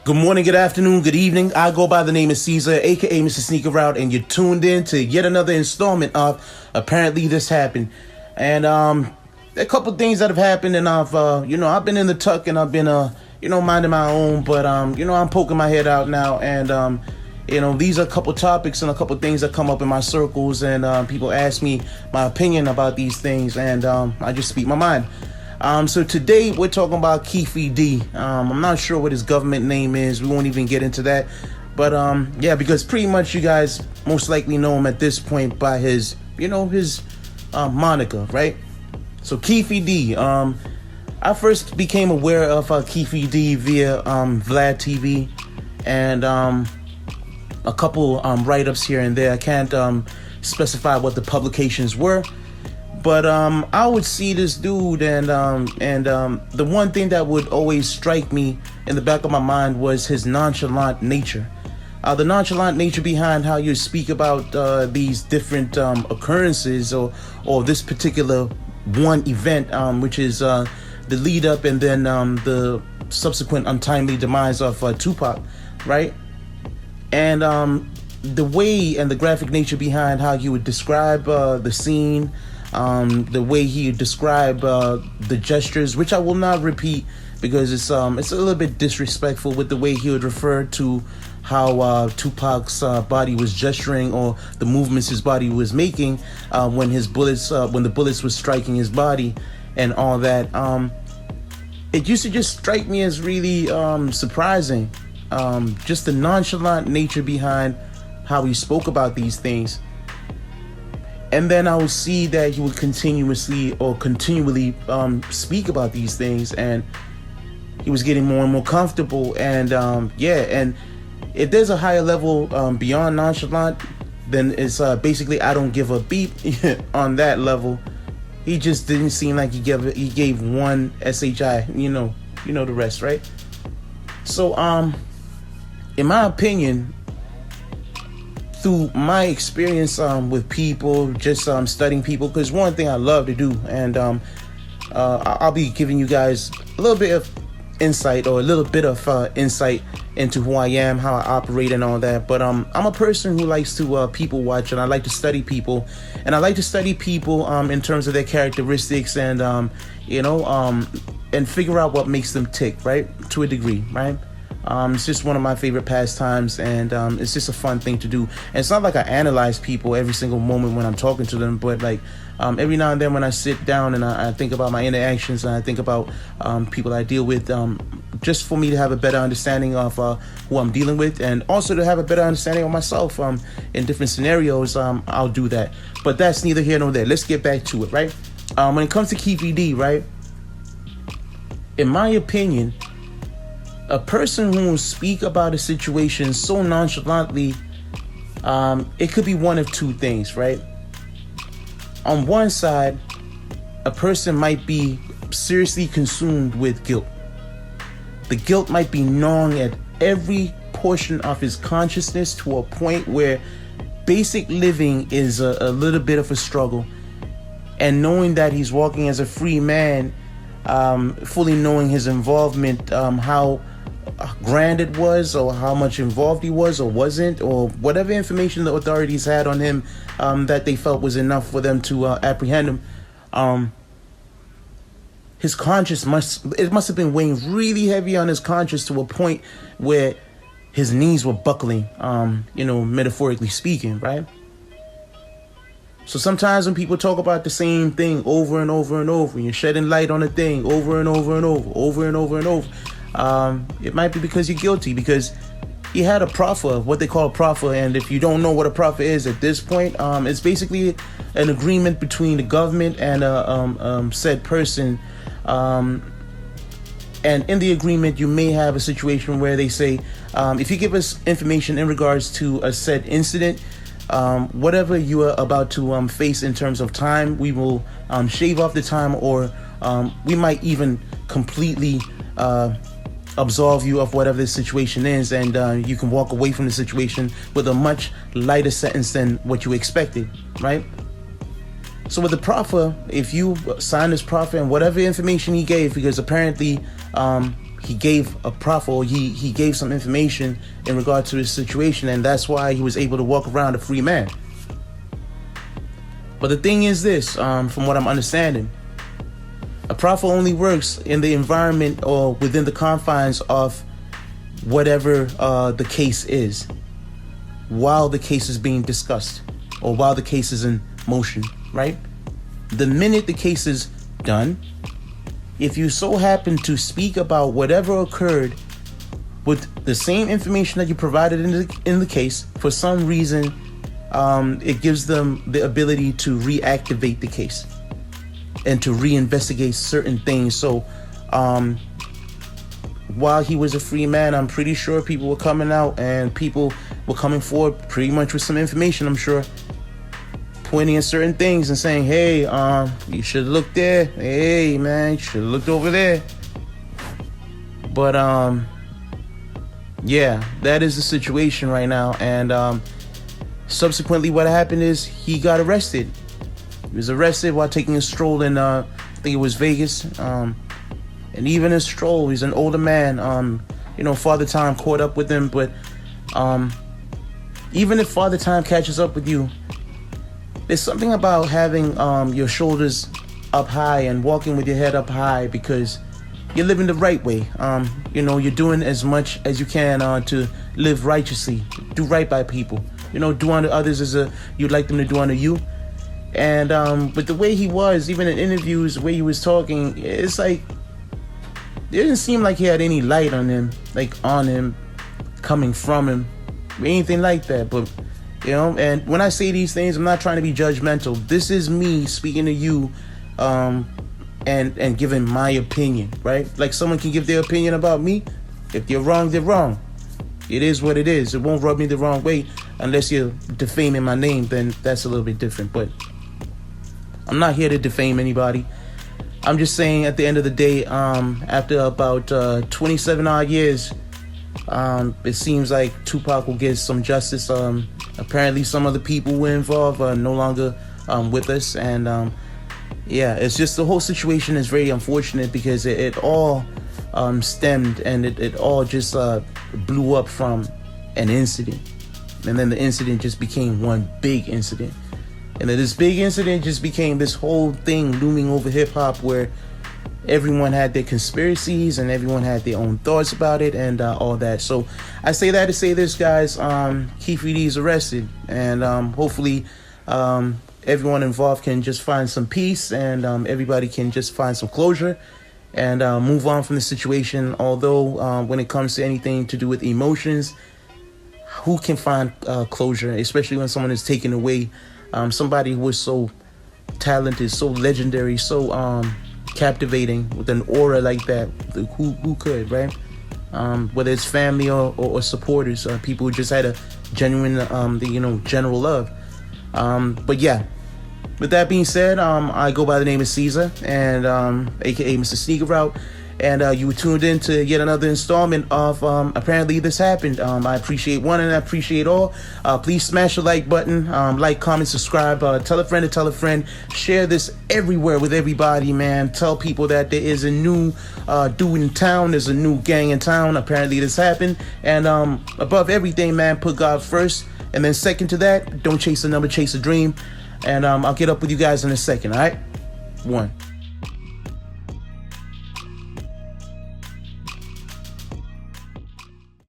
Good morning, good afternoon, good evening. I go by the name of Caesar, aka Mr. Sneaker Route, and you're tuned in to yet another installment of Apparently This Happened. And a couple things that have happened, and I've been in the tuck and I've been minding my own, but I'm poking my head out now, and these are a couple topics and a couple things that come up in my circles, and people ask me my opinion about these things, and I just speak my mind. So today we're talking about Keefe D. I'm not sure what his government name is. We won't even get into that. But because pretty much you guys most likely know him at this point by his moniker, right? So Keefe D. I first became aware of Keefe D via Vlad TV and a couple write-ups here and there. I can't specify what the publications were. But I would see this dude, and the one thing that would always strike me in the back of my mind was his nonchalant nature. The nonchalant nature behind how you speak about these different occurrences or this particular one event, which is the lead up and then the subsequent untimely demise of Tupac, right? And the way and the graphic nature behind how he would describe the scene, the way he described the gestures, which I will not repeat because it's a little bit disrespectful with the way he would refer to how Tupac's body was gesturing or the movements his body was making when the bullets were striking his body and all that. It used to just strike me as really surprising, just the nonchalant nature behind how he spoke about these things. And then I would see that he would continually speak about these things, and he was getting more and more comfortable. And and if there's a higher level beyond nonchalant, then it's basically I don't give a beep on that level. He just didn't seem like he gave one SHI, you know the rest, right? So in my opinion, through my experience with people, just studying people, because one thing I love to do, and I'll be giving you guys a little bit of insight into who I am, how I operate and all that. But I'm a person who likes to people watch, and I like to study people, and I like to study people in terms of their characteristics and and figure out what makes them tick, right, to a degree, right? It's just one of my favorite pastimes, and it's just a fun thing to do. And it's not like I analyze people every single moment when I'm talking to them, but like every now and then when I sit down and I think about my interactions and I think about people I deal with, just for me to have a better understanding of who I'm dealing with, and also to have a better understanding of myself in different scenarios, I'll do that. But that's neither here nor there. Let's get back to it, right? When it comes to Keefe D, right? In my opinion, a person who will speak about a situation so nonchalantly, it could be one of two things, right? On one side, a person might be seriously consumed with guilt. The guilt might be gnawing at every portion of his consciousness to a point where basic living is a little bit of a struggle. And knowing that he's walking as a free man, fully knowing his involvement, how grand it was, or how much involved he was or wasn't, or whatever information the authorities had on him that they felt was enough for them to apprehend him. His conscience must have been weighing really heavy on his conscience to a point where his knees were buckling, metaphorically speaking, right? So sometimes when people talk about the same thing over and over and over, you're shedding light on a thing over and over and over and over, it might be because you're guilty, because he had a proffer, what they call a proffer. And if you don't know what a proffer is at this point, it's basically an agreement between the government and said person. And in the agreement, you may have a situation where they say, if you give us information in regards to a said incident, whatever you are about to face in terms of time, we will shave off the time, or we might even completely absolve you of whatever the situation is, and you can walk away from the situation with a much lighter sentence than what you expected, right? So with the proffer, if you sign this proffer and whatever information he gave, because apparently he gave a proffer, or he gave some information in regard to his situation, and that's why he was able to walk around a free man. But the thing is this, from what I'm understanding, a proffer only works in the environment or within the confines of whatever the case is, while the case is being discussed or while the case is in motion, right? The minute the case is done, if you so happen to speak about whatever occurred with the same information that you provided in the case, for some reason, it gives them the ability to reactivate the case and to reinvestigate certain things. So while he was a free man, I'm pretty sure people were coming out and people were coming forward pretty much with some information, I'm sure, pointing at certain things and saying, hey, you should have looked there. Hey, man, you should have looked over there. But yeah, that is the situation right now. And subsequently, what happened is he got arrested. He was arrested while taking a stroll in, I think it was Vegas. And even his stroll, he's an older man. Father Time caught up with him. But even if Father Time catches up with you, there's something about having your shoulders up high and walking with your head up high, because you're living the right way. You're doing as much as you can to live righteously, do right by people. Do unto others as you'd like them to do unto you. And but the way he was, even in interviews, the way he was talking, it's like it didn't seem like he had any light on him, coming from him, anything like that. But and when I say these things, I'm not trying to be judgmental. This is me speaking to you, and giving my opinion, right? Like someone can give their opinion about me. If they're wrong, they're wrong. It is what it is. It won't rub me the wrong way unless you're defaming my name. Then that's a little bit different. But I'm not here to defame anybody. I'm just saying, at the end of the day, after about 27 odd years, it seems like Tupac will get some justice. Apparently some of the people who were involved are no longer with us. And yeah, it's just the whole situation is very unfortunate, because it all stemmed and it all just blew up from an incident. And then the incident just became one big incident. And then this big incident just became this whole thing looming over hip-hop, where everyone had their conspiracies and everyone had their own thoughts about it and all that. So I say that to say this, guys. Keefe D is arrested, and hopefully everyone involved can just find some peace, and everybody can just find some closure and move on from the situation. Although when it comes to anything to do with emotions, who can find closure, especially when someone is taken away? Somebody who was so talented, so legendary, so captivating, with an aura like that. Who could, right? Whether it's family or supporters, people who just had a genuine, general love. But yeah, with that being said, I go by the name of Caesar, and aka Mr. Sneaker Route. And you were tuned in to yet another installment of Apparently This Happened. I appreciate one and I appreciate all. Please smash the like button, like, comment, subscribe, tell a friend to tell a friend. Share this everywhere with everybody, man. Tell people that there is a new dude in town. There's a new gang in town. Apparently This Happened. And above everything, man, put God first. And then second to that, don't chase a number, chase a dream. And I'll get up with you guys in a second, all right? 1.